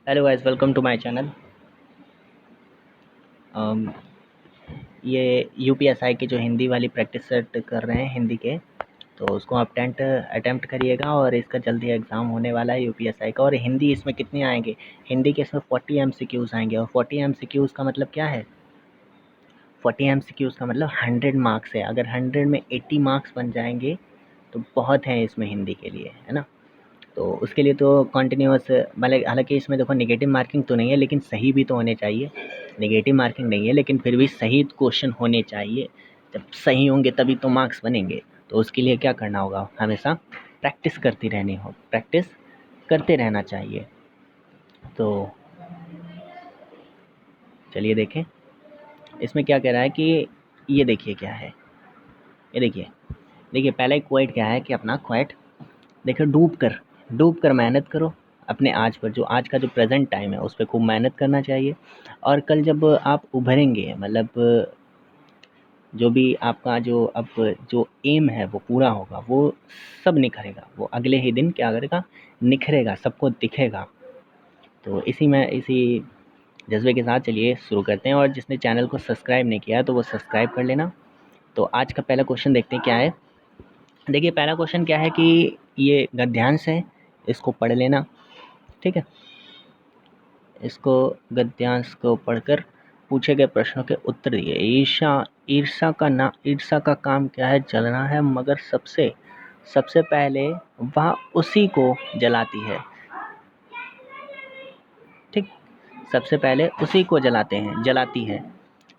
Hello guys, welcome to my channel. ये UPSI की जो हिंदी वाली प्रैक्टिस सेट कर रहे हैं हिंदी के, तो उसको आप टेंट अटेम्प्ट करिएगा और इसका जल्दी एग्ज़ाम होने वाला है यूपीएसआई का। और हिंदी इसमें कितने आएंगे? हिंदी के इसमें 40 एमसीक्यूज़ आएंगे। और 40 एमसीक्यूज़ का मतलब क्या है? 40 एमसीक्यूज़ का मतलब 100 मार्क्स है। अगर 100 में 80 मार्क्स बन जाएंगे तो बहुत है इसमें हिंदी के लिए, है ना। तो उसके लिए तो कंटिन्यूअस, मतलब हालांकि इसमें देखो नेगेटिव मार्किंग तो नहीं है, लेकिन सही भी तो होने चाहिए। नेगेटिव मार्किंग नहीं है, लेकिन फिर भी सही क्वेश्चन होने चाहिए। जब सही होंगे तभी तो मार्क्स बनेंगे। तो उसके लिए क्या करना होगा? हमेशा प्रैक्टिस करती रहनी हो, प्रैक्टिस करते रहना चाहिए। तो चलिए देखें इसमें क्या कह रहा है कि ये देखिए क्या है। ये देखिए देखिए पहला एक क्वेट क्या है कि अपना क्वेट देखो, डूब कर मेहनत करो अपने आज पर। जो आज का जो प्रेजेंट टाइम है उस पे खूब मेहनत करना चाहिए। और कल जब आप उभरेंगे, मतलब जो भी आपका जो एम है वो पूरा होगा, वो सब निखरेगा। वो अगले ही दिन क्या करेगा? निखरेगा, सबको दिखेगा। तो इसी जज्बे के साथ चलिए शुरू करते हैं। और जिसने चैनल को सब्सक्राइब नहीं किया है तो वो सब्सक्राइब कर लेना। तो आज का पहला क्वेश्चन देखते हैं क्या है। देखिए पहला क्वेश्चन क्या है कि ये गद्यांश है, इसको पढ़ लेना। ठीक है, इसको गद्यांश को पढ़कर पूछे गए प्रश्नों के उत्तर दिए। ईर्षा का काम क्या है? जलना है, मगर सबसे सबसे पहले वह उसी को जलाती है। ठीक, सबसे पहले उसी को जलाती है।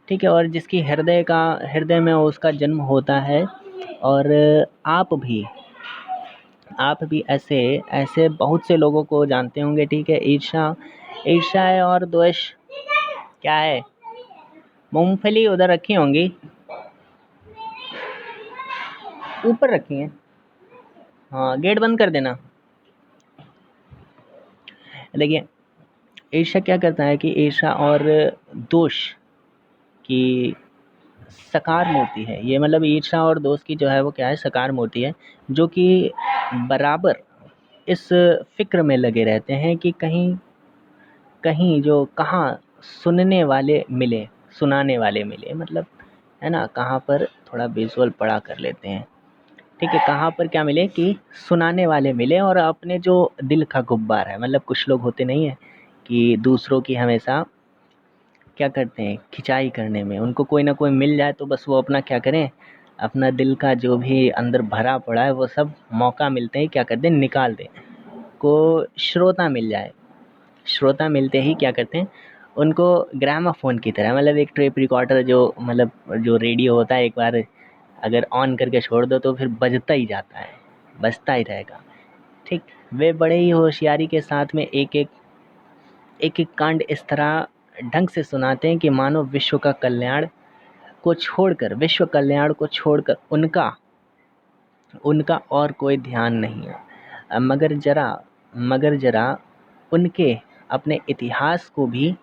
ठीक है, और जिसकी हृदय में उसका जन्म होता है। और आप भी ऐसे ऐसे बहुत से लोगों को जानते होंगे। ठीक है, ईर्षा है और द्वेष क्या है? मूंगफली उधर रखी होंगी, ऊपर रखी हैं। हाँ, गेट बंद कर देना। देखिए ईर्ष्या क्या करता है कि ईर्ष्या और दोष की सकार मूर्ति है ये। मतलब ईर्ष्या और दोष की जो है वो क्या है? सकार मूर्ति है, जो कि बराबर इस फिक्र में लगे रहते हैं कि कहीं कहीं जो कहाँ सुनाने वाले मिले, मतलब है ना, कहाँ पर थोड़ा विजुअल पढ़ा कर लेते हैं। ठीक है, कहाँ पर क्या मिले कि सुनाने वाले मिले। और अपने जो दिल का गुब्बार है, मतलब कुछ लोग होते नहीं है कि दूसरों की हमेशा क्या करते हैं? खिंचाई करने में। उनको कोई ना कोई मिल जाए तो बस वो अपना क्या करें? अपना दिल का जो भी अंदर भरा पड़ा है वो सब मौका मिलते ही क्या करते हैं? निकाल दें। को श्रोता मिल जाए, श्रोता मिलते ही क्या करते हैं? उनको ग्रामाफोन की तरह, मतलब एक टेप रिकॉर्डर जो रेडियो होता है, एक बार अगर ऑन करके छोड़ दो तो फिर बजता ही जाता है, बजता ही रहेगा। ठीक, वे बड़े ही होशियारी के साथ में एक कांड इस तरह ढंग से सुनाते हैं कि मानो विश्व कल्याण को छोड़कर उनका उनका और कोई ध्यान नहीं है। मगर जरा उनके अपने इतिहास को भी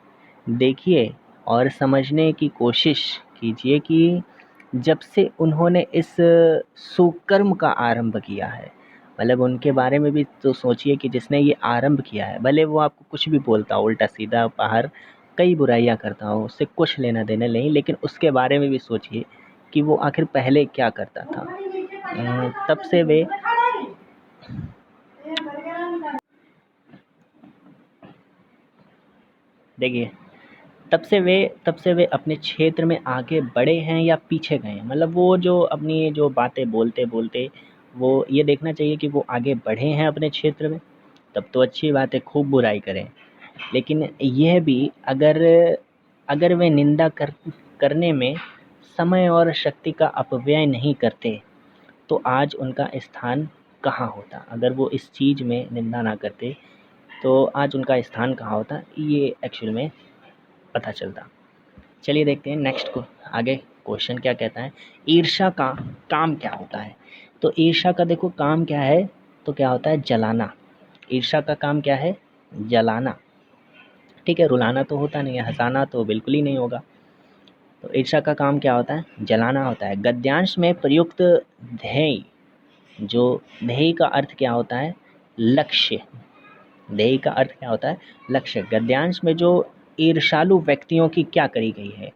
देखिए और समझने की कोशिश कीजिए कि जब से उन्होंने इस सुकर्म का आरंभ किया है, मतलब उनके बारे में भी तो सोचिए कि जिसने ये आरंभ किया है, भले वो आपको कुछ भी बोलता हो, उल्टा सीधा बाहर कई बुराइयां करता हो, उससे कुछ लेना देना नहीं, लेकिन उसके बारे में भी सोचिए कि वो आखिर पहले क्या करता था। तब से वे देखिए तब से वे अपने क्षेत्र में आगे बढ़े हैं या पीछे गए हैं। मतलब वो जो अपनी जो बातें बोलते बोलते, वो ये देखना चाहिए कि वो आगे बढ़े हैं अपने क्षेत्र में, तब तो अच्छी बात है, खूब बुराई करें। लेकिन यह भी, अगर अगर वे करने में समय और शक्ति का अपव्यय नहीं करते तो आज उनका स्थान कहाँ होता? अगर वो इस चीज़ में निंदा ना करते तो आज उनका स्थान कहाँ होता, ये एक्चुअल में पता चलता। चलिए देखते हैं नेक्स्ट को, आगे क्वेश्चन क्या कहता है। ईर्ष्या का काम क्या होता है? तो ईर्ष्या का देखो काम क्या है, तो क्या होता है? जलाना। ईर्ष्या का काम क्या है? जलाना। ठीक है, रुलाना तो होता नहीं है, हंसाना तो बिल्कुल ही नहीं होगा। तो ईर्ष्या का काम क्या होता है? जलाना होता है। गद्यांश में प्रयुक्त ध्येय, जो ध्येय का अर्थ क्या होता है? लक्ष्य। देही का अर्थ क्या होता है? लक्ष्य। गद्यांश में जो ईर्ष्यालु व्यक्तियों की क्या करी गई है?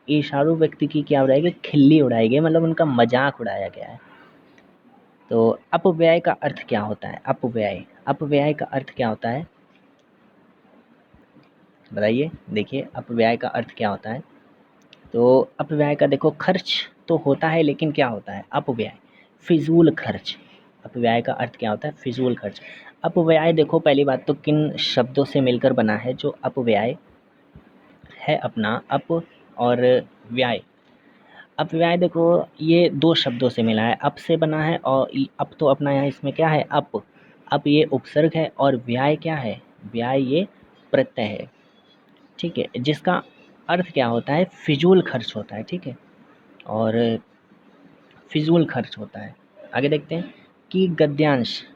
ईर्ष्यालु व्यक्ति की क्या उड़ाई गई? खिल्ली उड़ाई गई, मतलब उनका मजाक उड़ाया गया है। तो अपव्यय का अर्थ क्या होता है? अपव्यय, अपव्यय का अर्थ क्या होता है? बताइए। देखिए अपव्यय का अर्थ क्या होता है? तो अपव्यय का देखो, खर्च तो होता है लेकिन क्या होता है? अपव्यय, फिजूल खर्च। अपव्यय का अर्थ क्या होता है? फिजूल खर्च। अपव्यय देखो, पहली बात तो किन शब्दों से मिलकर बना है? जो अपव्यय है अपना, अप और व्यय। अपव्यय देखो ये दो शब्दों से मिला है, अप से बना है, और अप तो अपना यहाँ इसमें क्या है? अप। अप ये उपसर्ग है और व्यय क्या है? व्यय ये प्रत्यय है, ठीक है, जिसका अर्थ क्या होता है? फिजूल खर्च होता है, ठीक है, और फिजूल खर्च होता है। आगे देखते हैं कि गद्यांश,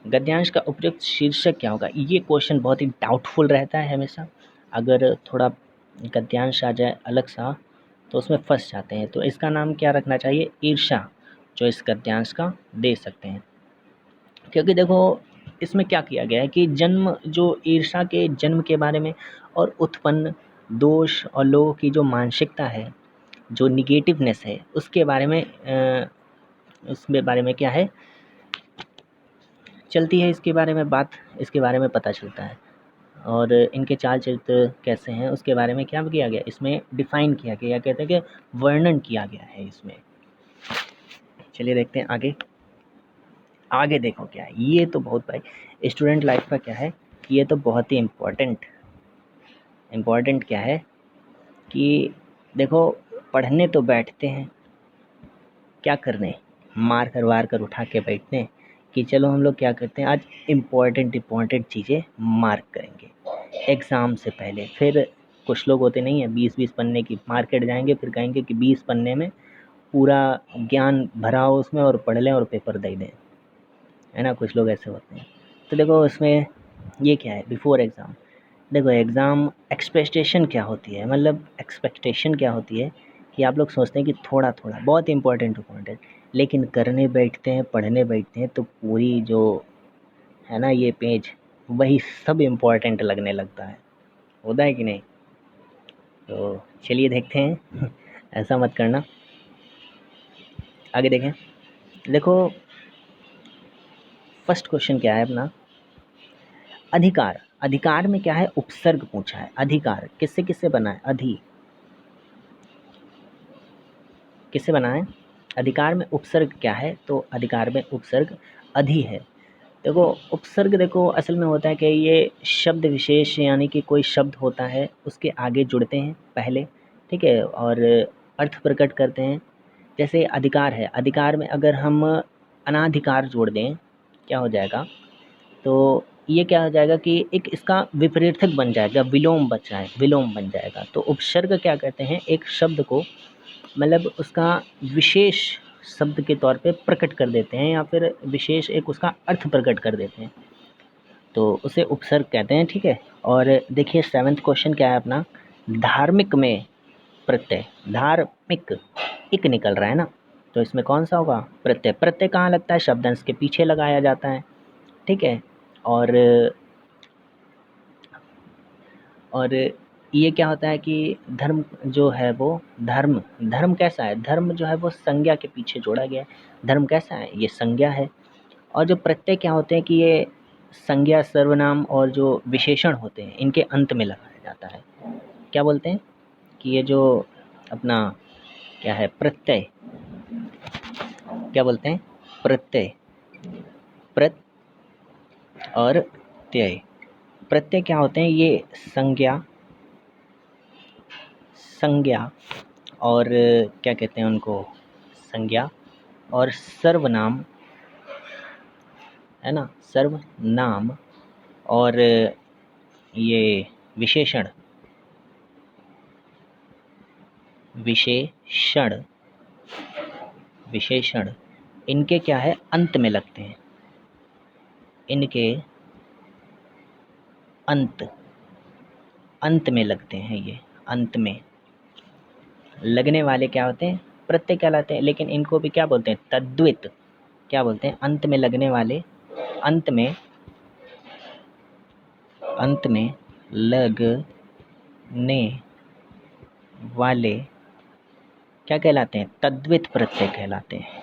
गद्यांश का उपयुक्त शीर्षक क्या होगा? ये क्वेश्चन बहुत ही डाउटफुल रहता है हमेशा। अगर थोड़ा गद्यांश आ जाए अलग सा तो उसमें फंस जाते हैं। तो इसका नाम क्या रखना चाहिए? ईर्ष्या, जो इस गद्यांश का दे सकते हैं। क्योंकि देखो इसमें क्या किया गया है कि जन्म, जो ईर्ष्या के जन्म के बारे में और उत्पन्न दोष और लोगों की जो मानसिकता है, जो निगेटिवनेस है, उसके बारे में उसके बारे में क्या है चलती है, इसके बारे में बात, इसके बारे में पता चलता है। और इनके चाल चरित्र कैसे हैं उसके बारे में क्या किया गया? इसमें डिफाइन किया गया, या कहते हैं कि वर्णन किया गया है इसमें। चलिए देखते हैं आगे। आगे देखो क्या है, ये तो बहुत भाई स्टूडेंट लाइफ का क्या है, ये तो बहुत ही इम्पोर्टेंट क्या है कि देखो पढ़ने तो बैठते हैं, क्या करने? मार कर वार कर उठा के बैठते हैं कि चलो हम लोग क्या करते हैं, आज इम्पॉर्टेंट चीज़ें मार्क करेंगे एग्ज़ाम से पहले। फिर कुछ लोग होते नहीं हैं 20-20 पन्ने की मार्केट जाएंगे, फिर कहेंगे कि 20 पन्ने में पूरा ज्ञान भरा हो उसमें और पढ़ लें और पेपर दे दें, है ना? कुछ लोग ऐसे होते हैं। तो देखो उसमें ये क्या है, बिफोर एग्ज़ाम। देखो एग्ज़ाम एक्सपेक्टेशन क्या होती है, मतलब एक्सपेक्टेशन क्या होती है कि आप लोग सोचते हैं कि थोड़ा थोड़ा बहुत इम्पोर्टेंट, लेकिन करने बैठते हैं, पढ़ने बैठते हैं तो पूरी जो है ना ये पेज, वही सब इम्पोर्टेंट लगने लगता है। होता है कि नहीं? तो चलिए देखते हैं ऐसा मत करना। आगे देखें। देखो फर्स्ट क्वेश्चन क्या है अपना? अधिकार। अधिकार में क्या है? उपसर्ग पूछा है। अधिकार किससे किससे बना है? अधि किससे बना है? अधिकार में उपसर्ग क्या है? तो अधिकार में उपसर्ग अधि है। देखो उपसर्ग देखो असल में होता है कि ये शब्द विशेष, यानी कि कोई शब्द होता है उसके आगे जुड़ते हैं पहले, ठीक है, और अर्थ प्रकट करते हैं। जैसे अधिकार है, अधिकार में अगर हम अनाधिकार जोड़ दें क्या हो जाएगा? तो ये क्या हो जाएगा कि एक इसका विपरीतक बन जाएगा, विलोम बन जाएगा। तो उपसर्ग क्या कहते हैं? एक शब्द को मतलब उसका विशेष शब्द के तौर पे प्रकट कर देते हैं, या फिर विशेष एक उसका अर्थ प्रकट कर देते हैं, तो उसे उपसर्ग कहते हैं, ठीक है। और देखिए 7th क्वेश्चन क्या है अपना? धार्मिक में प्रत्यय, धार्मिक इक निकल रहा है ना, तो इसमें कौन सा होगा? प्रत्यय। प्रत्यय कहाँ लगता है? शब्दांश के पीछे लगाया जाता है, ठीक है। और और ये क्या होता है कि धर्म जो है वो, धर्म धर्म कैसा है? धर्म जो है वो संज्ञा के पीछे जोड़ा गया है। धर्म कैसा है? ये संज्ञा है। और जो प्रत्यय क्या होते हैं कि ये संज्ञा, सर्वनाम और जो विशेषण होते हैं इनके अंत में लगाया जाता है। क्या बोलते हैं कि ये जो अपना क्या है प्रत्यय, क्या बोलते हैं? प्रत्यय, प्रत और त्यय। प्रत्यय क्या होते हैं? ये संज्ञा, संज्ञा और क्या कहते हैं उनको? संज्ञा और सर्वनाम, है ना, सर्वनाम और ये विशेषण, विशेषण विशेषण इनके क्या है? अंत में लगते हैं। इनके अंत में लगते हैं, ये अंत में लगने वाले क्या होते हैं? प्रत्यय कहलाते हैं। लेकिन इनको भी क्या बोलते हैं? तद्वित। क्या बोलते हैं? अंत में लगने वाले, अंत में अंत में लगने वाले क्या कहलाते हैं? तद्वित प्रत्यय कहलाते हैं।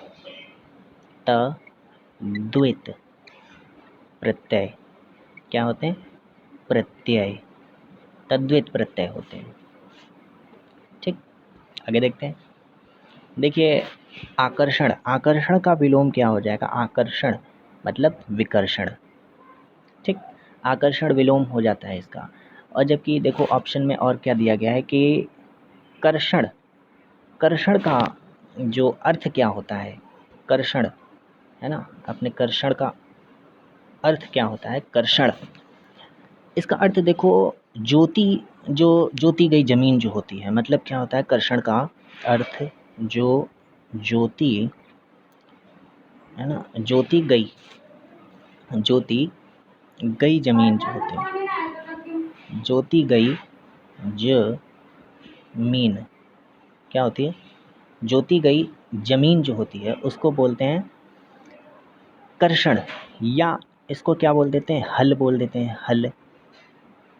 तद्वित प्रत्यय क्या होते हैं? प्रत्यय, तद्वित प्रत्यय होते हैं। ठीक, आगे देखते हैं। देखिए आकर्षण, आकर्षण का विलोम क्या हो जाएगा? आकर्षण मतलब विकर्षण। ठीक, आकर्षण विलोम हो जाता है इसका। और जबकि देखो ऑप्शन में और क्या दिया गया है कि कर्षण, कर्षण का जो अर्थ क्या होता है? कर्षण है ना, अपने कर्षण का अर्थ क्या होता है? कर्षण, इसका अर्थ देखो ज्योति, जो ज्योति गई जमीन जो होती है, मतलब क्या होता है कर्षण का अर्थ? जो ज्योति है ना, ज्योति गई, ज्योति गई जमीन जो होती है, ज्योति गई जमीन क्या होती है? ज्योति गई जमीन जो होती है उसको बोलते हैं कर्षण, या इसको क्या बोल देते हैं? हल बोल देते हैं। हल,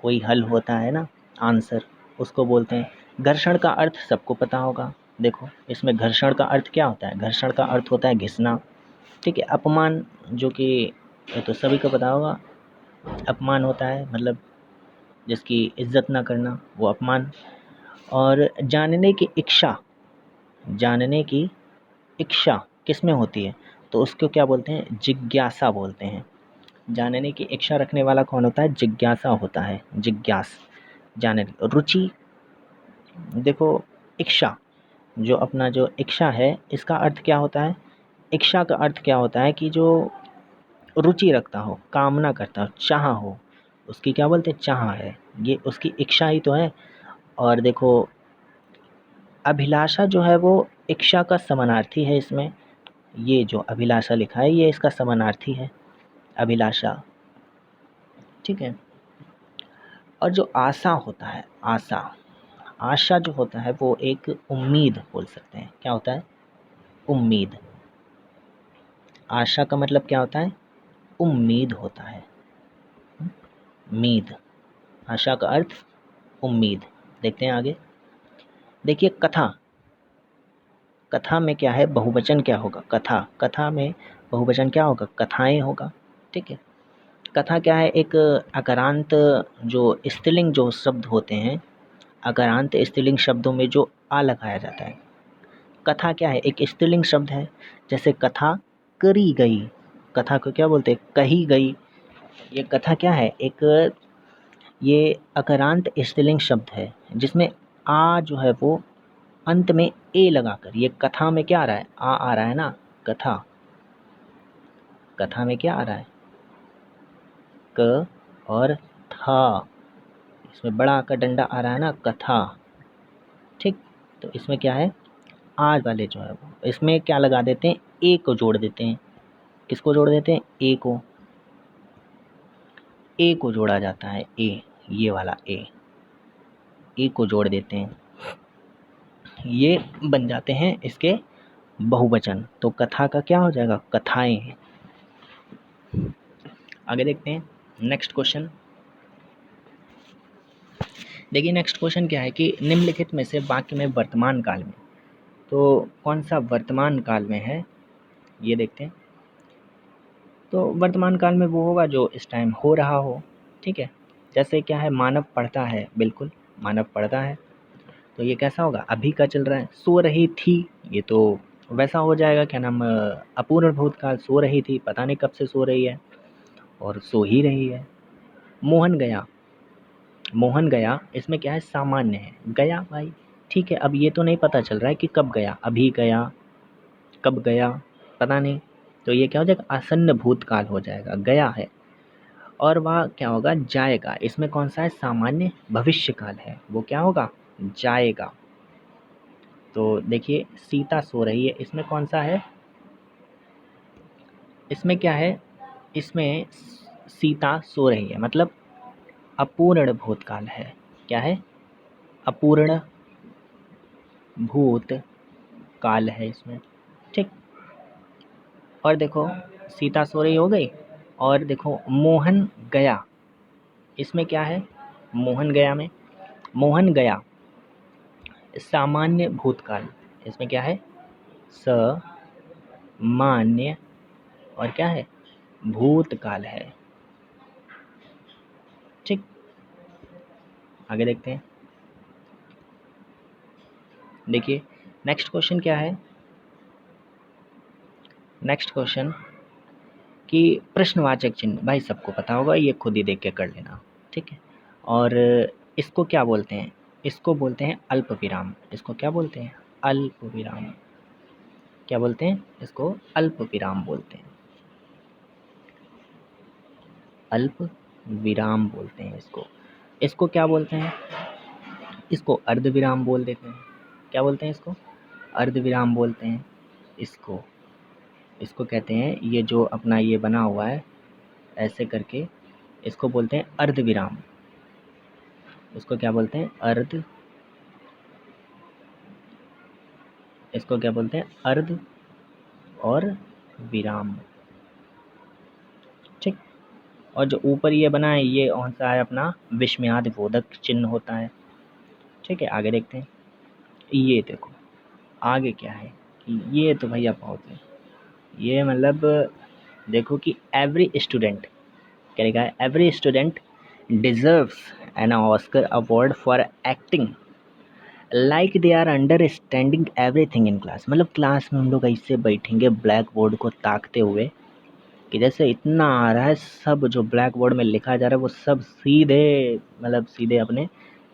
कोई हल होता है ना आंसर, उसको बोलते हैं। घर्षण का अर्थ सबको पता होगा। देखो इसमें घर्षण का अर्थ क्या होता है? घर्षण का अर्थ होता है घिसना। ठीक है, अपमान, जो कि ये तो सभी को पता होगा, अपमान होता है मतलब जिसकी इज्जत ना करना, वो अपमान। और जानने की इच्छा, जानने की इच्छा किस में होती है? तो उसको क्या बोलते हैं? जिज्ञासा बोलते हैं। जानने की इच्छा रखने वाला कौन होता है? जिज्ञासा होता है, जिज्ञास। जानने, रुचि, देखो इच्छा, जो अपना जो इच्छा है इसका अर्थ क्या होता है? इच्छा का अर्थ क्या होता है? कि जो रुचि रखता हो, कामना करता हो, चाह हो, उसकी क्या बोलते हैं? चाह है, ये उसकी इच्छा ही तो है। और देखो अभिलाषा जो है वो इच्छा का समानार्थी है इसमें। ये जो अभिलाषा लिखा है ये इसका समानार्थी है, अभिलाषा। ठीक है, और जो आशा होता है, आशा, आशा जो होता है वो एक उम्मीद बोल सकते हैं। क्या होता है? उम्मीद। आशा का मतलब क्या होता है? उम्मीद होता है। उम्मीद, आशा का अर्थ उम्मीद। देखते हैं आगे। देखिए कथा, कथा में क्या है? बहुवचन क्या होगा? कथा, कथा में बहुवचन क्या होगा? कथाएं होगा। ठीक है, कथा क्या है? एक अकारांत जो स्त्रीलिंग जो शब्द होते हैं, अकारांत स्त्रीलिंग शब्दों में जो आ लगाया जाता है। कथा क्या है? एक स्त्रीलिंग शब्द है। जैसे कथा करी गई, कथा को क्या बोलते हैं? कही गई। ये कथा क्या है? एक ये अकारांत स्त्रीलिंग शब्द है जिसमें आ जो है वो अंत में ए लगाकर, ये कथा में क्या आ रहा है? आ रहा है ना, कथा, कथा में क्या आ रहा है? क और था, इसमें बड़ा का डंडा आ रहा है ना, कथा। ठीक, तो इसमें क्या है? आज वाले जो है वो इसमें क्या लगा देते हैं? ए को जोड़ देते हैं। किसको जोड़ देते हैं? ए को, ए को जोड़ा जाता है। ए, ये वाला ए, ए को जोड़ देते हैं, ये बन जाते हैं इसके बहुवचन। तो कथा का क्या हो जाएगा? कथाएं। आगे देखते हैं नेक्स्ट क्वेश्चन। देखिए नेक्स्ट क्वेश्चन क्या है कि निम्नलिखित में से वाक्य में वर्तमान काल में, तो कौन सा वर्तमान काल में है ये देखते हैं। तो वर्तमान काल में वो होगा जो इस टाइम हो रहा हो। ठीक है, जैसे क्या है? मानव पढ़ता है, बिल्कुल मानव पढ़ता है, तो ये कैसा होगा? अभी का चल रहा है। सो रही थी, ये तो वैसा हो जाएगा, क्या नाम, अपूर्ण भूतकाल। सो रही थी, पता नहीं कब से सो रही है और सो ही रही है। मोहन गया, मोहन गया, इसमें क्या है? सामान्य है, गया भाई। ठीक है, अब ये तो नहीं पता चल रहा है कि कब गया, अभी गया, कब गया, पता नहीं। तो ये क्या हो जाएगा? आसन्न भूतकाल हो जाएगा, गया है। और वह क्या होगा? जाएगा। इसमें कौन सा है? सामान्य भविष्य काल है, वो क्या होगा? जाएगा। तो देखिए सीता सो रही है, इसमें कौन सा है? इसमें क्या है? इसमें सीता सो रही है मतलब अपूर्ण भूतकाल है। क्या है? अपूर्ण भूत काल है इसमें। ठीक, और देखो सीता सो रही हो गई, और देखो मोहन गया, इसमें क्या है, मोहन गया में, मोहन गया सामान्य भूतकाल, इसमें क्या है, सामान्य और क्या है, भूतकाल है। ठीक, आगे देखते हैं। देखिए नेक्स्ट क्वेश्चन क्या है, नेक्स्ट क्वेश्चन कि प्रश्नवाचक चिन्ह, भाई सबको पता होगा, ये खुद ही देख के कर लेना, ठीक है। और इसको क्या बोलते हैं, इसको बोलते हैं अल्प विराम, इसको क्या बोलते हैं, अल्प विराम, क्या बोलते हैं, इसको अल्प विराम बोलते हैं, अल्प विराम बोलते हैं इसको। इसको क्या बोलते हैं, इसको अर्ध विराम बोल देते हैं, क्या बोलते हैं इसको, अर्ध विराम बोलते हैं इसको। इसको कहते हैं, ये जो अपना ये बना हुआ है ऐसे करके, इसको बोलते हैं अर्ध विराम, इसको क्या बोलते हैं, अर्ध, इसको क्या बोलते हैं, अर्ध और विराम, ठीक। और जो ऊपर ये बना है ये कौन सा है, अपना विस्मयादि बोधक चिन्ह होता है, ठीक है। आगे देखते हैं, ये देखो आगे क्या है, कि ये तो भैया बहुत है, ये मतलब देखो कि एवरी स्टूडेंट करेगा, every student deserves an Oscar award for acting like they are understanding everything in class. मतलब क्लास में हम लोग ऐसे बैठेंगे ब्लैक बोर्ड को ताकते हुए कि जैसे इतना आ रहा है, सब जो ब्लैक बोर्ड में लिखा जा रहा है वो सब सीधे, मतलब सीधे अपने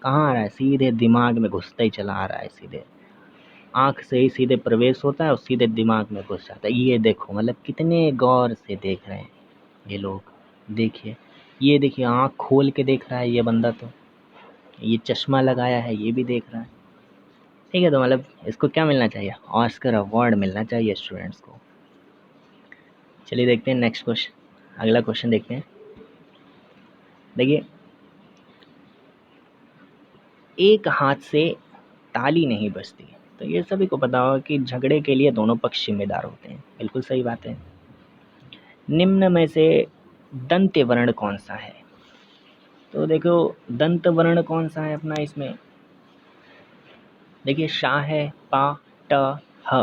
कहाँ आ रहा है, सीधे दिमाग में घुसता ही चला आ रहा है, सीधे आँख से ही सीधे प्रवेश होता है और सीधे दिमाग में घुस जाता है। ये देखो मतलब कितने गौर से देख रहे हैं ये लोग, देखिए ये देखिए आँख खोल के देख रहा है ये बंदा, तो ये चश्मा लगाया है ये भी देख रहा है, ठीक है। तो मतलब इसको क्या मिलना चाहिए, ऑस्कर अवार्ड मिलना चाहिए स्टूडेंट्स को। चलिए देखते हैं नेक्स्ट क्वेश्चन, अगला क्वेश्चन देखते हैं। देखिए, एक हाथ से ताली नहीं बजती, तो ये सभी को पता होगा कि झगड़े के लिए दोनों पक्ष जिम्मेदार होते हैं, बिल्कुल सही बात है। निम्न में से दंत्य वर्ण कौन सा है, तो देखो दंत वर्ण कौन सा है अपना इसमें, देखिए शा है, पा, ट, ह।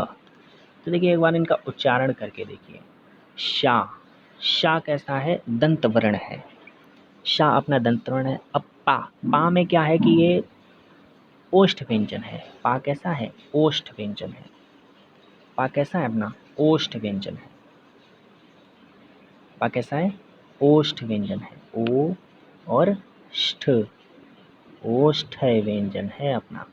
तो देखिए एक बार इनका उच्चारण करके देखिए, शा, शा कैसा है, दंत वर्ण है, शा अपना दंत वर्ण है। अब पा, पा में क्या है कि ये ओष्ठ व्यंजन है, पा कैसा है, ओष्ठ व्यंजन है, पा कैसा है अपना, ओष्ठ व्यंजन है, पा कैसा है, ओष्ठ व्यंजन है, ओ और ष्ठ, ओष्ठ व्यंजन है अपना,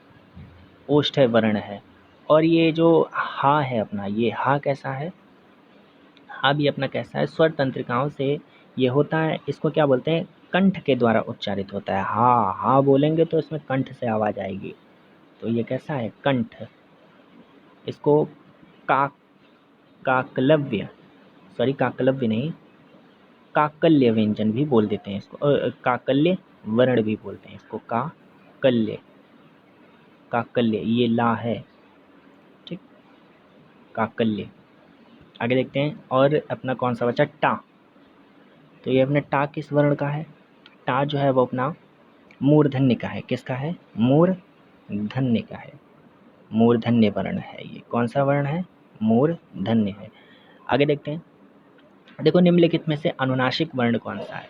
ओष्ठ वर्ण है। और ये जो हा है अपना, ये हा कैसा है, हा भी अपना कैसा है, स्वर तंत्रिकाओं से ये होता है, इसको क्या बोलते हैं, कंठ के द्वारा उच्चारित होता है। हा, हा बोलेंगे तो इसमें कंठ से आवाज़ आएगी, तो ये कैसा है, कंठ। इसको का, काकलव्य, सॉरी काकलव्य नहीं, काकल्य व्यंजन भी बोल देते हैं इसको, काकल्य वर्ण भी बोलते हैं इसको, काकल्य, काकल्य ये ला है, ठीक, काकल्य। आगे देखते हैं, और अपना कौन सा बचा, टा, तो ये अपना टा किस वर्ण का है, टा जो है वो अपना मूर्धन्य का है, किसका है, मूर्धन्य का है, मूर्धन्य वर्ण है, ये कौन सा वर्ण है, मूर्धन्य है। आगे देखते हैं, देखो निम्नलिखित में से अनुनासिक वर्ण कौन सा है,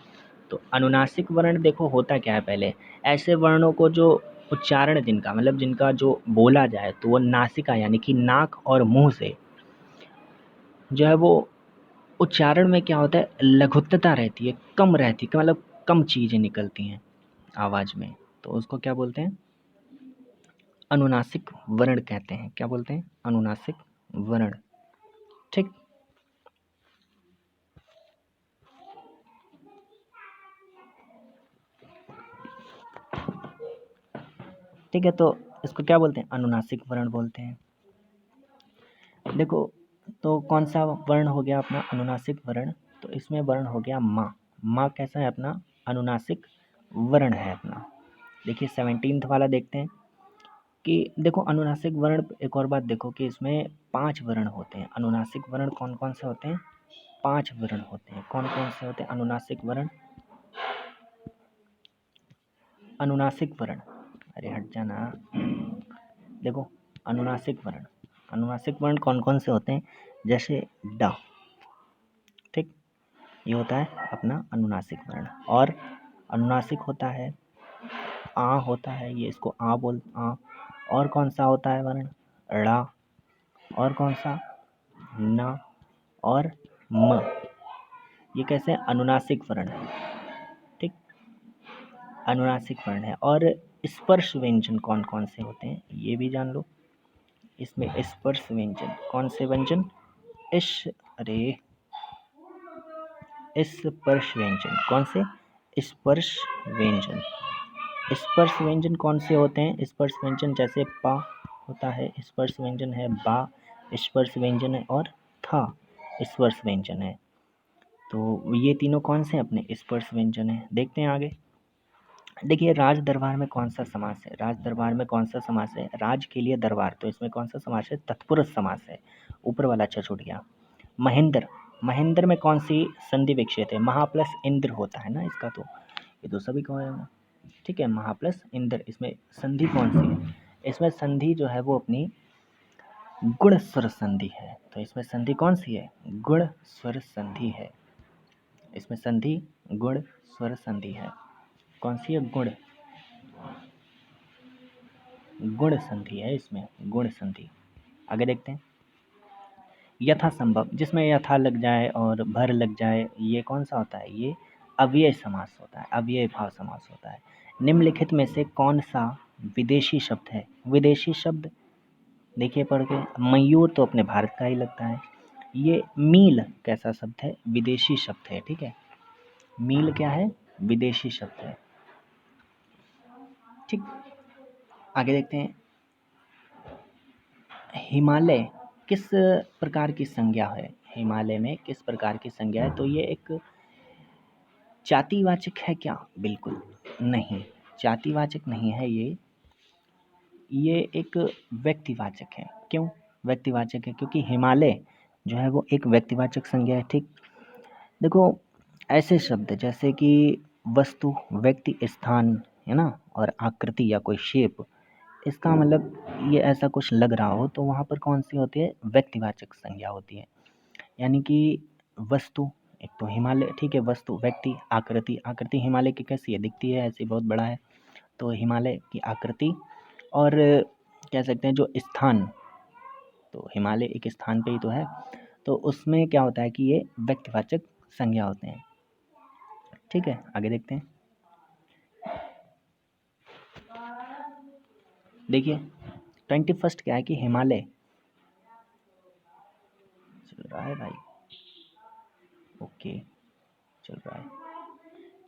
तो अनुनासिक वर्ण देखो होता क्या है, पहले ऐसे वर्णों को जो उच्चारण जिनका मतलब जिनका जो बोला जाए तो वो नासिका यानी कि नाक और मुंह से जो है वो उच्चारण में क्या होता है, लघुत्तता रहती है, कम रहती है, मतलब कम चीज़ें निकलती हैं आवाज़ में, तो उसको क्या बोलते हैं, अनुनासिक वर्ण कहते हैं, क्या बोलते हैं, अनुनासिक वर्ण, ठीक। ठीक है, तो इसको क्या बोलते हैं, अनुनासिक वर्ण बोलते हैं। देखो तो कौन सा वर्ण हो गया अपना अनुनासिक वर्ण, तो इसमें वर्ण हो गया माँ, माँ कैसा है अपना, अनुनासिक वर्ण है अपना। देखिए 17th वाला देखते हैं कि देखो अनुनासिक वर्ण, एक और बात देखो कि इसमें 5 वर्ण होते हैं, अनुनासिक वर्ण कौन कौन से होते हैं, 5 वर्ण होते हैं, कौन कौन से होते हैं अनुनासिक वर्ण, अनुनासिक वर्ण, अरे हट जाना। देखो अनुनासिक वर्ण कौन कौन से होते हैं, जैसे ड, ठीक, ये होता है अपना अनुनासिक वर्ण। और अनुनासिक होता है आ, होता है ये, इसको आ बोल आ। और कौन सा होता है वर्ण, ड़ा। और कौन सा, न और म। ये कैसे अनुनासिक वर्ण है, ठीक, अनुनासिक वर्ण है। और स्पर्श व्यंजन कौन कौन से होते हैं ये भी जान लो। इसमें स्पर्श व्यंजन कौन से व्यंजन, इस, अरे स्पर्श व्यंजन कौन से, स्पर्श व्यंजन। स्पर्श व्यंजन कौन से होते हैं, स्पर्श व्यंजन जैसे पा होता है, स्पर्श व्यंजन है बा, स्पर्श व्यंजन है, और था स्पर्श व्यंजन है। तो ये तीनों कौन से अपने स्पर्श व्यंजन है। देखते हैं आगे। देखिए राज दरबार में कौन सा समास है, राज दरबार में कौन सा समास है, राज के लिए दरबार, तो इसमें कौन सा समास है, तत्पुरुष समास है। ऊपर वाला अच्छा छूट गया। महेंद्र, महेंद्र में कौन सी संधि विक्षेप है, महा प्लस इंद्र होता है ना इसका, तो ये तो सभी को है, ठीक है, महा प्लस इंद्र। इसमें संधि कौन सी है, इसमें संधि जो है वो अपनी गुण स्वर संधि है। तो इसमें संधि कौन सी है, गुण स्वर संधि है। इसमें संधि गुण स्वर संधि है। कौन सी है, गुण, गुण संधि है इसमें, गुण संधि। आगे देखते हैं। यथासंभव, जिसमें यथा लग जाए और भर लग जाए, ये कौन सा होता है, ये अव्यय समास होता है, अव्यय भाव समास होता है। निम्नलिखित में से कौन सा विदेशी शब्द है, विदेशी शब्द देखिए पढ़ के, मयूर तो अपने भारत का ही लगता है। ये मील कैसा शब्द है, विदेशी शब्द है, ठीक है, मील क्या है, विदेशी शब्द है, ठीक। आगे देखते हैं। हिमालय किस प्रकार की संज्ञा है, हिमालय में किस प्रकार की संज्ञा है, तो ये एक जातिवाचक है क्या, बिल्कुल नहीं, जातिवाचक नहीं है ये एक व्यक्तिवाचक है। क्यों व्यक्तिवाचक है, क्योंकि हिमालय जो है वो एक व्यक्तिवाचक संज्ञा है, ठीक। देखो ऐसे शब्द जैसे कि वस्तु, व्यक्ति, स्थान, है ना, और आकृति या कोई शेप, इसका मतलब ये ऐसा कुछ लग रहा हो तो वहाँ पर कौन सी होती है, व्यक्तिवाचक संज्ञा होती है। यानी कि वस्तु, एक तो हिमालय, ठीक है, वस्तु, व्यक्ति, आकृति, आकृति हिमालय की कैसी है, दिखती है ऐसी, बहुत बड़ा है, तो हिमालय की आकृति। और कह सकते हैं जो स्थान, तो हिमालय एक स्थान पे ही तो है, तो उसमें क्या होता है कि ये व्यक्तिवाचक संज्ञा होते हैं, ठीक है। आगे देखते हैं। देखिए 21 क्या है कि हिमालय चल रहा है भाई, ओके चल रहा है,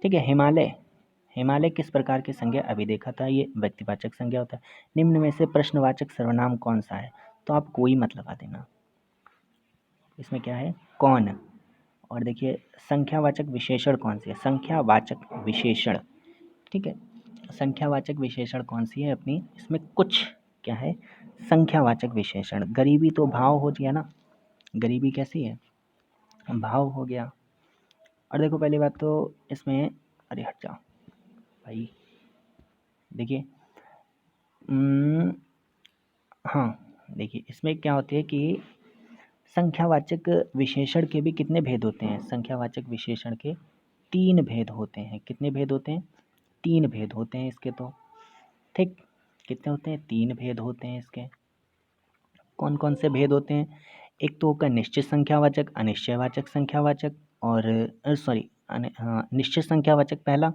ठीक है। हिमालय, हिमालय किस प्रकार की संज्ञा, अभी देखा था, ये व्यक्तिवाचक संज्ञा होता है। निम्न में से प्रश्नवाचक सर्वनाम कौन सा है, तो आप कोई मत लगा देना, इसमें क्या है, कौन। और देखिए संख्यावाचक विशेषण कौन सी है, संख्यावाचक विशेषण, ठीक है, संख्यावाचक विशेषण कौन सी है अपनी, इसमें कुछ क्या है, संख्यावाचक विशेषण। गरीबी तो भाव हो गया ना, गरीबी कैसी है, भाव हो गया। और देखो पहली बात तो इसमें, अरे हट जाओ भाई, देखिए हाँ, देखिए इसमें क्या होती है कि संख्यावाचक विशेषण के भी कितने भेद होते हैं, संख्यावाचक विशेषण के 3 भेद होते हैं। कितने भेद होते हैं, 3 भेद होते हैं इसके, तो ठीक, कितने होते हैं, 3 भेद होते हैं इसके। कौन कौन से भेद होते हैं, एक तो होगा निश्चित संख्यावाचक, अनिश्चयवाचक संख्यावाचक, और निश्चित संख्यावाचक पहला,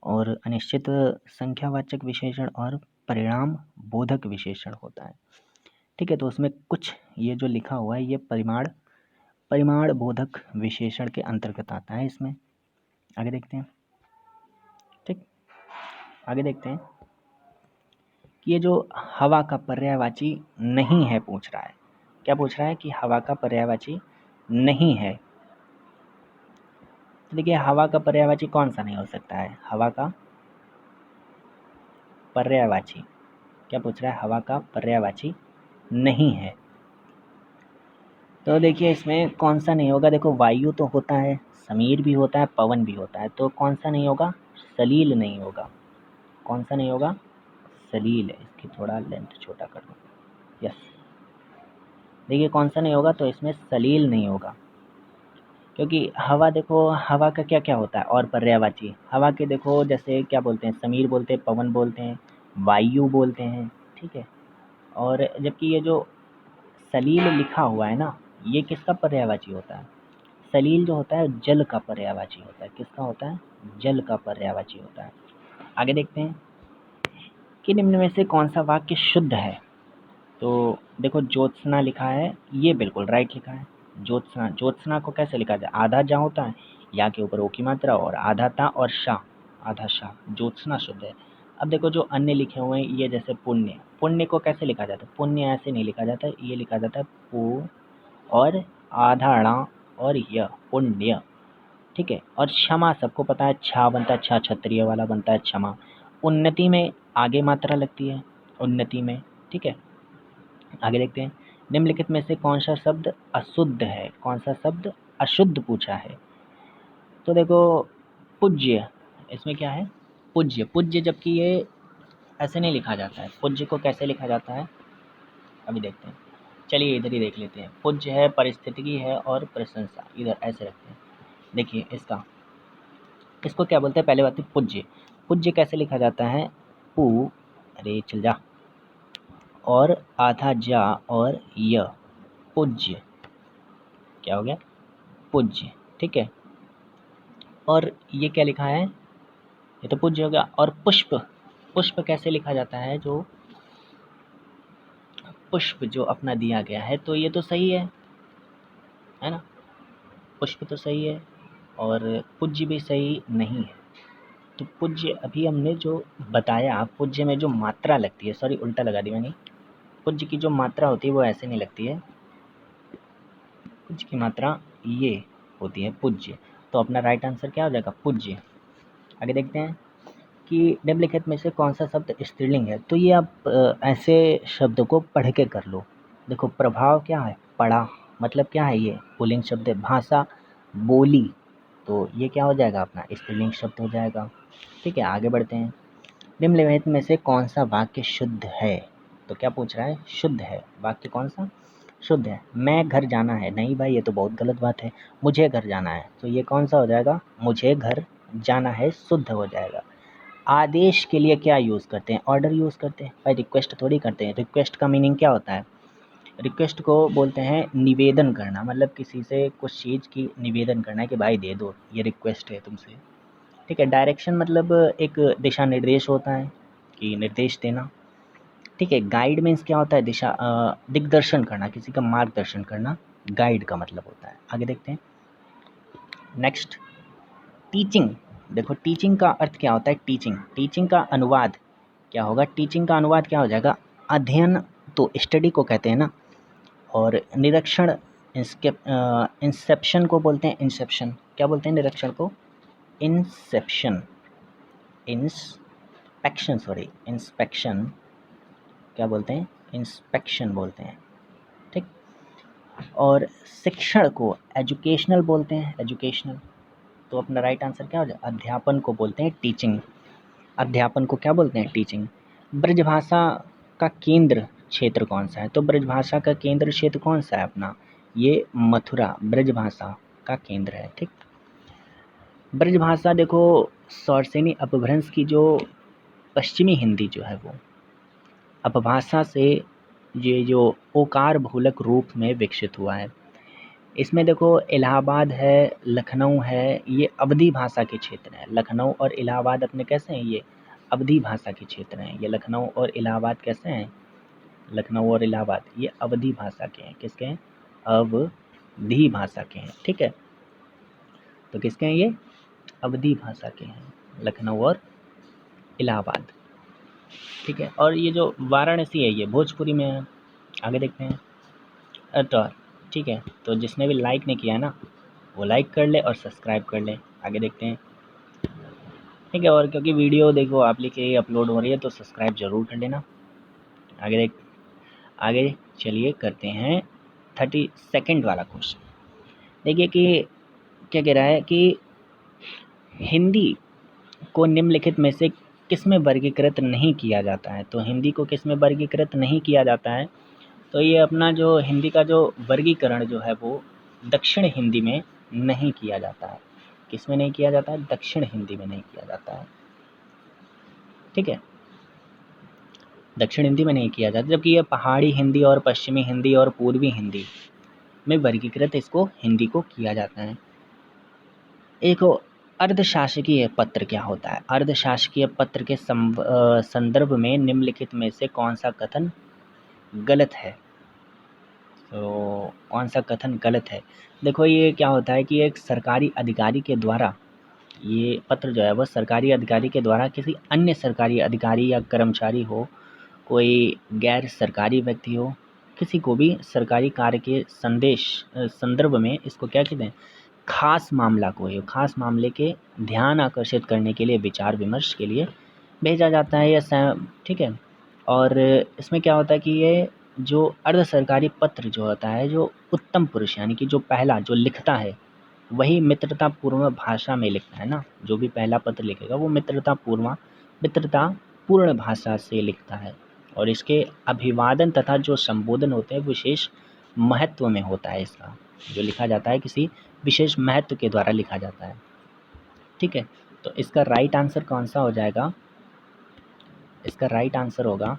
और अनिश्चित संख्यावाचक विशेषण, और परिणाम बोधक विशेषण होता है, ठीक है। तो उसमें कुछ ये जो लिखा हुआ है ये परिमाण बोधक विशेषण के अंतर्गत आता है इसमें। आगे देखते हैं, ठीक, आगे देखते हैं कि ये जो हवा का पर्यायवाची नहीं है पूछ रहा है, क्या पूछ रहा है कि हवा का पर्यायवाची नहीं है। तो देखिए हवा का पर्यायवाची कौन सा नहीं हो सकता है, हवा का पर्यायवाची, क्या पूछ रहा है, हवा का पर्यायवाची नहीं है। तो देखिए इसमें कौन सा नहीं होगा, देखो वायु तो होता है, समीर भी होता है, पवन भी होता है, तो कौन सा नहीं होगा, सलील नहीं होगा, कौन सा नहीं होगा? सलील है। इसकी थोड़ा लेंथ छोटा कर दो। यस, देखिए कौन सा नहीं होगा, तो इसमें सलील नहीं होगा, क्योंकि हवा देखो, हवा का क्या क्या होता है और पर्यायवाची। हवा के देखो जैसे क्या बोलते हैं, समीर बोलते हैं, पवन बोलते हैं, वायु बोलते हैं, ठीक है। और जबकि ये जो सलील लिखा हुआ है ना, ये किसका पर्यायवाची होता है? सलील जो होता है जल का पर्यायवाची होता है। किसका होता है? जल का पर्यायवाची होता है। आगे देखते हैं कि निम्न में से कौन सा वाक्य शुद्ध है। तो देखो ज्योत्सना लिखा है, ये बिल्कुल राइट लिखा है। ज्योत्सना, ज्योत्सना को कैसे लिखा जाए? आधा जा होता है, या के ऊपर ओ की मात्रा और आधा ता और शाह, आधा शाह, ज्योत्सना शुद्ध है। अब देखो जो अन्य लिखे हुए हैं, ये जैसे पुण्य, पुण्य को कैसे लिखा जाता है? पुण्य ऐसे नहीं लिखा जाता, ये लिखा जाता है पु और आधा णा और य, पुण्य, ठीक है। और क्षमा सबको पता है, छा बनता है, छा क्षत्रिय वाला बनता है क्षमा। उन्नति में आगे मात्रा लगती है, उन्नति में, ठीक है। आगे देखते हैं, निम्नलिखित में से कौन सा शब्द अशुद्ध है? कौन सा शब्द अशुद्ध पूछा है? तो देखो पूज्य, इसमें क्या है? पूज्य, पूज्य, जबकि ये ऐसे नहीं लिखा जाता है। पूज्य को कैसे लिखा जाता है अभी देखते हैं। चलिए इधर ही देख लेते हैं। पूज्य है, परिस्थितिकी है और प्रशंसा, इधर ऐसे रखते हैं। देखिए इसको क्या बोलते हैं? पहले बात है पूज्य। पूज्य कैसे लिखा जाता है? पू, अरे चल जा, और आधा जा और य, पूज्य, क्या हो गया? पूज्य, ठीक है। और ये क्या लिखा है? ये तो पूज्य हो गया। और पुष्प, पुष्प कैसे लिखा जाता है? जो पुष्प जो अपना दिया गया है, तो ये तो सही है ना? पुष्प तो सही है, और पूज्य भी सही नहीं है। तो पूज्य अभी हमने जो बताया, पूज्य में जो मात्रा लगती है, सॉरी उल्टा लगा दी मैंने, पूज्य की जो मात्रा होती है वो ऐसे नहीं लगती है, पूज्य की मात्रा ये होती है, पूज्य। तो अपना राइट आंसर क्या हो जाएगा? पूज्य। आगे देखते हैं कि निम्नलिखित में से कौन सा शब्द स्त्रीलिंग है। तो ये आप ऐसे शब्द को पढ़ के कर लो। देखो प्रभाव क्या है? पढ़ा, मतलब क्या है? ये पुल्लिंग शब्द है। भाषा, बोली, तो ये क्या हो जाएगा? अपना स्त्रीलिंग शब्द हो जाएगा, ठीक है। आगे बढ़ते हैं, निम्नलिखित में से कौन सा वाक्य शुद्ध है? तो क्या पूछ रहा है? शुद्ध है, वाक्य कौन सा शुद्ध है? मैं घर जाना है, नहीं भाई ये तो बहुत गलत बात है। मुझे घर जाना है, तो ये कौन सा हो जाएगा? मुझे घर जाना है, शुद्ध हो जाएगा। आदेश के लिए क्या यूज़ करते हैं? ऑर्डर यूज़ करते हैं भाई, रिक्वेस्ट थोड़ी करते हैं। रिक्वेस्ट का मीनिंग क्या होता है? रिक्वेस्ट को बोलते हैं निवेदन करना, मतलब किसी से कुछ चीज़ की निवेदन करना है कि भाई दे दो, ये रिक्वेस्ट है तुमसे, ठीक है। डायरेक्शन मतलब एक दिशा निर्देश होता है कि निर्देश देना, ठीक है। गाइड मीन्स क्या होता है? दिशा दिग्दर्शन करना, किसी का मार्गदर्शन करना, गाइड का मतलब होता है। आगे देखते हैं नेक्स्ट, टीचिंग। देखो टीचिंग का अर्थ क्या होता है? टीचिंग, टीचिंग का अनुवाद क्या होगा? टीचिंग का अनुवाद क्या हो जाएगा? अध्ययन, तो स्टडी को कहते हैं ना। और निरीक्षण, इंसेप्शन को बोलते हैं, इंसेप्शन, क्या बोलते हैं निरीक्षण को? इंसेप्शन, इंस्पेक्शन, सॉरी इंस्पेक्शन, क्या बोलते हैं? इंस्पेक्शन बोलते हैं, ठीक। और शिक्षण को एजुकेशनल बोलते हैं, एजुकेशनल। तो अपना राइट आंसर क्या हो जाए? अध्यापन को बोलते हैं टीचिंग, अध्यापन को क्या बोलते हैं? टीचिंग। ब्रजभाषा का केंद्र क्षेत्र कौन सा है? तो ब्रजभाषा का केंद्र क्षेत्र कौन सा है अपना? ये मथुरा ब्रजभाषा का केंद्र है, ठीक। ब्रजभाषा देखो सौरसेनी अपभ्रंश की जो पश्चिमी हिंदी जो है, वो अपभाषा से ये जो ओकार भूलक रूप में विकसित हुआ है। इसमें देखो इलाहाबाद है, लखनऊ है, ये अवधी भाषा के क्षेत्र हैं। लखनऊ और इलाहाबाद अपने कैसे हैं? ये अवधी भाषा के क्षेत्र हैं। ये लखनऊ और इलाहाबाद कैसे हैं? लखनऊ और इलाहाबाद ये अवधी भाषा के हैं। किसके हैं? अवधी भाषा के हैं, ठीक है। तो किसके हैं ये? अवधी भाषा के हैं, लखनऊ और इलाहाबाद, ठीक है। और ये जो वाराणसी है ये भोजपुरी में है। आगे देखते हैं अतः, ठीक है। तो जिसने भी लाइक नहीं किया ना, वो लाइक कर ले और सब्सक्राइब कर ले। आगे देखते हैं, ठीक है। और क्योंकि वीडियो देखो आप लिखे अपलोड हो रही है, तो सब्सक्राइब ज़रूर कर लेना। आगे चलिए करते हैं 32nd वाला क्वेश्चन। देखिए कि क्या कह रहा है कि हिंदी को निम्नलिखित में से किस में वर्गीकृत नहीं किया जाता है, तो हिंदी को किस में वर्गीकृत नहीं किया जाता है, तो ये अपना जो हिंदी का जो वर्गीकरण जो है वो दक्षिण हिंदी में नहीं किया जाता है। किस में नहीं किया जाता है? दक्षिण हिंदी में नहीं किया जाता है। ठीक है, दक्षिण हिंदी में नहीं किया जाता, जबकि ये पहाड़ी हिंदी और पश्चिमी हिंदी और पूर्वी हिंदी में वर्गीकृत इसको हिंदी को किया जाता है। एक अर्धशासकीय पत्र क्या होता है? अर्धशासकीय पत्र के संदर्भ में निम्नलिखित में से कौन सा कथन गलत है? तो कौन सा कथन गलत है? देखो, ये क्या होता है कि एक सरकारी अधिकारी के द्वारा, ये पत्र जो है वह सरकारी अधिकारी के द्वारा किसी अन्य सरकारी अधिकारी या कर्मचारी हो, कोई गैर सरकारी व्यक्ति हो, किसी को भी सरकारी कार्य के संदर्भ में इसको क्या कहते हैं? खास मामला को, ये खास मामले के ध्यान आकर्षित करने के लिए, विचार विमर्श के लिए भेजा जाता है या ठीक है। और इसमें क्या होता है कि ये जो अर्ध सरकारी पत्र जो होता है, जो उत्तम पुरुष यानी कि जो पहला जो लिखता है वही मित्रतापूर्ण भाषा में लिखता है ना। जो भी पहला पत्र लिखेगा वो मित्रतापूर्ण भाषा से लिखता है, और इसके अभिवादन तथा जो संबोधन होते हैं विशेष महत्व में होता है। इसका जो लिखा जाता है किसी विशेष महत्व के द्वारा लिखा जाता है। ठीक है, तो इसका राइट आंसर कौन सा हो जाएगा? इसका राइट आंसर होगा,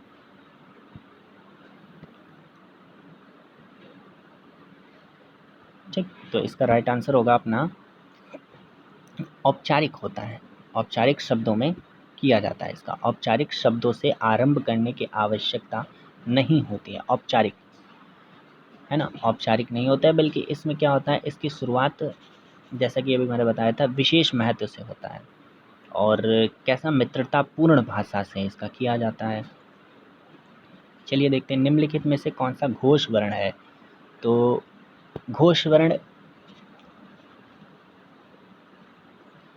ठीक, तो इसका राइट आंसर होगा अपना औपचारिक होता है। औपचारिक शब्दों में किया जाता है इसका। औपचारिक शब्दों से आरंभ करने की आवश्यकता नहीं होती है। औपचारिक है ना, औपचारिक नहीं होता है, बल्कि इसमें क्या होता है, इसकी शुरुआत जैसा कि अभी मैंने बताया था विशेष महत्व से होता है। और कैसा? मित्रतापूर्ण भाषा से इसका किया जाता है। चलिए देखते हैं निम्नलिखित में से कौन सा घोष वर्ण है। तो घोष वर्ण,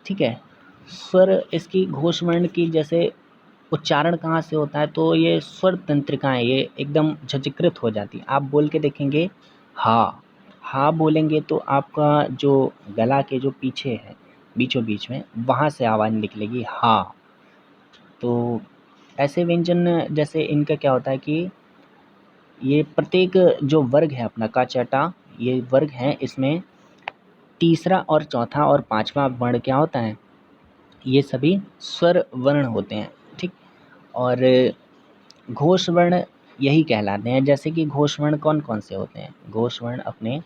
ठीक है, स्वर, इसकी घोष वर्ण की जैसे उच्चारण कहाँ से होता है, तो ये स्वर तंत्रिकाएँ ये एकदम झज्जकृत हो जाती हैं। आप बोल के देखेंगे हा बोलेंगे तो आपका जो गला के जो पीछे है बीचों बीच में, वहाँ से आवाज़ निकलेगी हा। तो ऐसे व्यंजन जैसे इनका क्या होता है कि ये प्रत्येक जो वर्ग है अपना का चटा, ये वर्ग है, इसमें तीसरा और चौथा और पांचवा वर्ण क्या होता है? ये सभी स्वर वर्ण होते हैं। ठीक, और घोष वर्ण यही कहलाते हैं। जैसे कि घोष वर्ण कौन कौन से होते हैं? घोष वर्ण अपने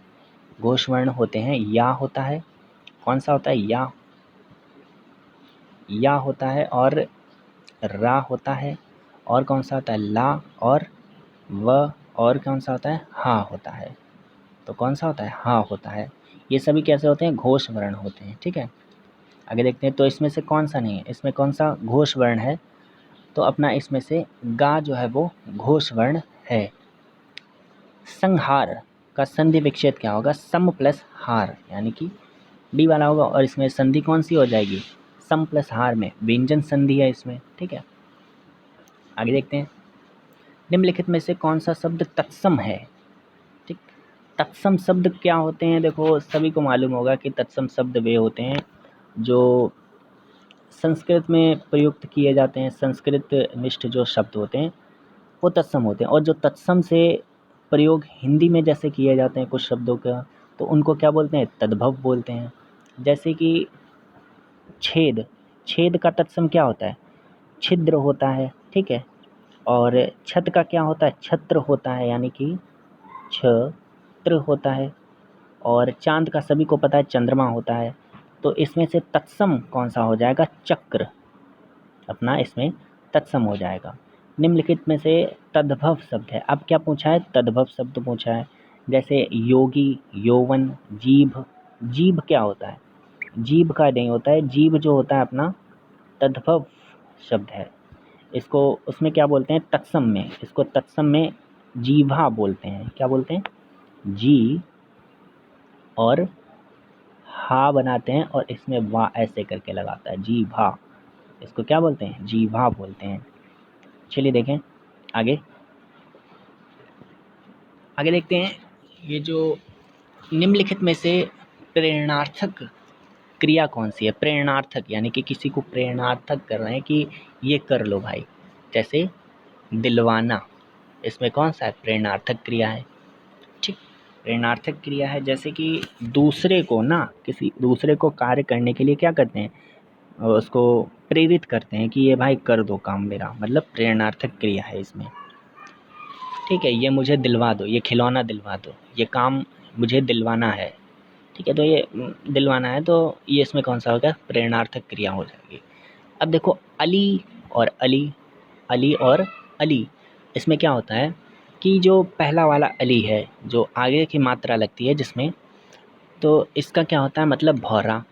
घोष वर्ण होते हैं, या होता है, कौन सा होता है? या होता है, और रा होता है, और कौन सा होता है? ला, और व, और कौन सा होता है? हा होता है। तो कौन सा होता है? हा होता है। ये सभी कैसे होते हैं? घोष वर्ण होते हैं। ठीक है, आगे देखते हैं। तो इसमें से कौन सा नहीं है? इसमें कौन सा घोष वर्ण है? तो अपना इसमें से गा जो है वो घोष वर्ण है। संहार का संधि विच्छेद क्या होगा? सम प्लस हार, यानी कि डी वाला होगा, और इसमें संधि कौन सी हो जाएगी? सम प्लस हार में व्यंजन संधि है इसमें। ठीक है, आगे देखते हैं। निम्नलिखित में से कौन सा शब्द तत्सम है? ठीक, तत्सम शब्द क्या होते हैं? देखो, सभी को मालूम होगा कि तत्सम शब्द वे होते हैं जो संस्कृत में प्रयुक्त किए जाते हैं। संस्कृत निष्ठ जो शब्द होते हैं वो तत्सम होते हैं, और जो तत्सम से प्रयोग हिंदी में जैसे किए जाते हैं कुछ शब्दों का, तो उनको क्या बोलते हैं? तद्भव बोलते हैं। जैसे कि छेद, छेद का तत्सम क्या होता है? छिद्र होता है। ठीक है, और छत का क्या होता है? छत्र होता है, यानी कि छत्र होता है। और चांद का सभी को पता है चंद्रमा होता है। तो इसमें से तत्सम कौन सा हो जाएगा? चक्र, अपना इसमें तत्सम हो जाएगा। निम्नलिखित में से तद्भव शब्द है। अब क्या पूछा है? तद्भव शब्द पूछा है। जैसे योगी, यौवन, जीभ। जीभ क्या होता है? जीभ का नहीं होता है, जीभ जो होता है अपना तद्भव शब्द है। इसको उसमें क्या बोलते हैं? तत्सम में, इसको तत्सम में जीभा बोलते हैं। क्या बोलते हैं? जी और हा बनाते हैं, और इसमें वा ऐसे करके लगाता है, जीभा। इसको क्या बोलते हैं? जीभा बोलते हैं। चलिए देखें आगे। आगे देखते हैं, ये जो निम्नलिखित में से प्रेरणार्थक क्रिया कौन सी है? प्रेरणार्थक, यानी कि किसी को प्रेरणार्थक कर रहे हैं कि ये कर लो भाई। जैसे दिलवाना, इसमें कौन सा है? प्रेरणार्थक क्रिया है। ठीक, प्रेरणार्थक क्रिया है। जैसे कि दूसरे को ना, किसी दूसरे को कार्य करने के लिए क्या करते हैं? उसको प्रेरित करते हैं कि ये भाई कर दो काम मेरा, मतलब प्रेरणार्थक क्रिया है इसमें। ठीक है, ये मुझे दिलवा दो, ये खिलौना दिलवा दो, ये काम मुझे दिलवाना है। ठीक है, तो ये दिलवाना है, तो ये इसमें कौन सा होगा? प्रेरणार्थक क्रिया हो जाएगी। अब देखो अली और अली, अली और अली, इसमें क्या होता है कि जो पहला वाला अली है, जो आगे की मात्रा लगती है जिसमें, तो इसका क्या होता है? मतलब भौरा।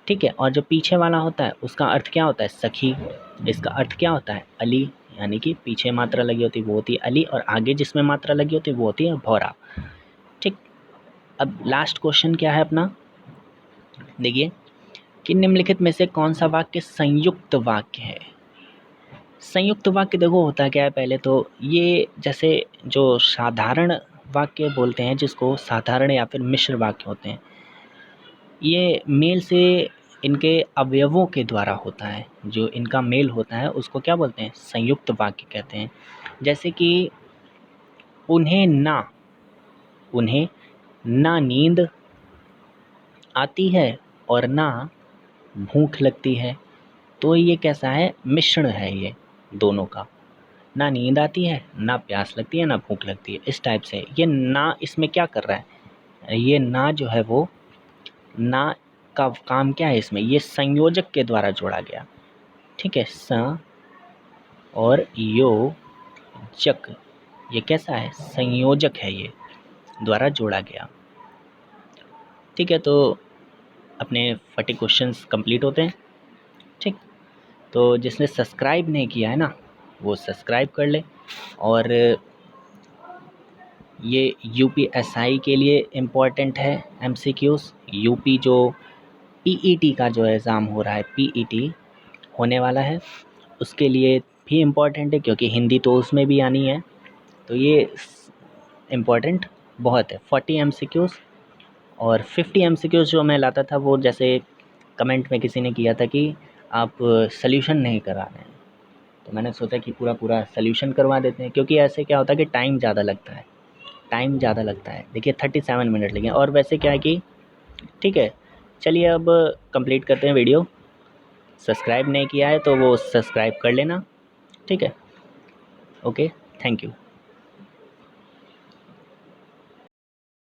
ठीक है, और जो पीछे वाला होता है उसका अर्थ क्या होता है? सखी। इसका अर्थ क्या होता है? अली, यानी कि पीछे मात्रा लगी होती है वो होती है अली, और आगे जिसमें मात्रा लगी होती है वो होती है भौरा। ठीक, अब लास्ट क्वेश्चन क्या है अपना, देखिए कि निम्नलिखित में से कौन सा वाक्य संयुक्त वाक्य है? संयुक्त वाक्य देखो होता क्या है, पहले तो ये जैसे जो साधारण वाक्य बोलते हैं, जिसको साधारण या फिर मिश्र वाक्य होते हैं, ये मेल से इनके अवयवों के द्वारा होता है। जो इनका मेल होता है उसको क्या बोलते हैं? संयुक्त वाक्य कहते हैं। जैसे कि उन्हें ना नींद आती है और ना भूख लगती है, तो ये कैसा है? मिश्रण है ये दोनों का। ना नींद आती है, ना प्यास लगती है, ना भूख लगती है, इस टाइप से। ये ना इसमें क्या कर रहा है? ये ना जो है वो, ना का काम क्या है इसमें? ये संयोजक के द्वारा जोड़ा गया। ठीक है, स और यो जक, ये कैसा है? संयोजक है, ये द्वारा जोड़ा गया। ठीक है, तो अपने 40 क्वेश्चंस कंप्लीट होते हैं। ठीक, तो जिसने सब्सक्राइब नहीं किया है ना, वो सब्सक्राइब कर ले। और ये यूपीएसआई के लिए इम्पॉर्टेंट है एमसीक्यूज़। यूपी जो पीईटी का जो एग्ज़ाम हो रहा है, पीईटी होने वाला है, उसके लिए भी इम्पॉर्टेंट है, क्योंकि हिंदी तो उसमें भी आनी है। तो ये इम्पॉर्टेंट बहुत है। 40 एमसीक्यूज़ और 50 एमसीक्यूज़ जो मैं लाता था, वो जैसे कमेंट में किसी ने किया था कि आप सॉल्यूशन नहीं करा रहे हैं, तो मैंने सोचा कि पूरा सॉल्यूशन करवा देते हैं, क्योंकि ऐसे क्या होता है कि टाइम ज़्यादा लगता है। देखिए 37 मिनट लगे, और वैसे क्या है कि ठीक है, चलिए अब कंप्लीट करते हैं वीडियो। सब्सक्राइब नहीं किया है तो वो सब्सक्राइब कर लेना। ठीक है, ओके, थैंक यू।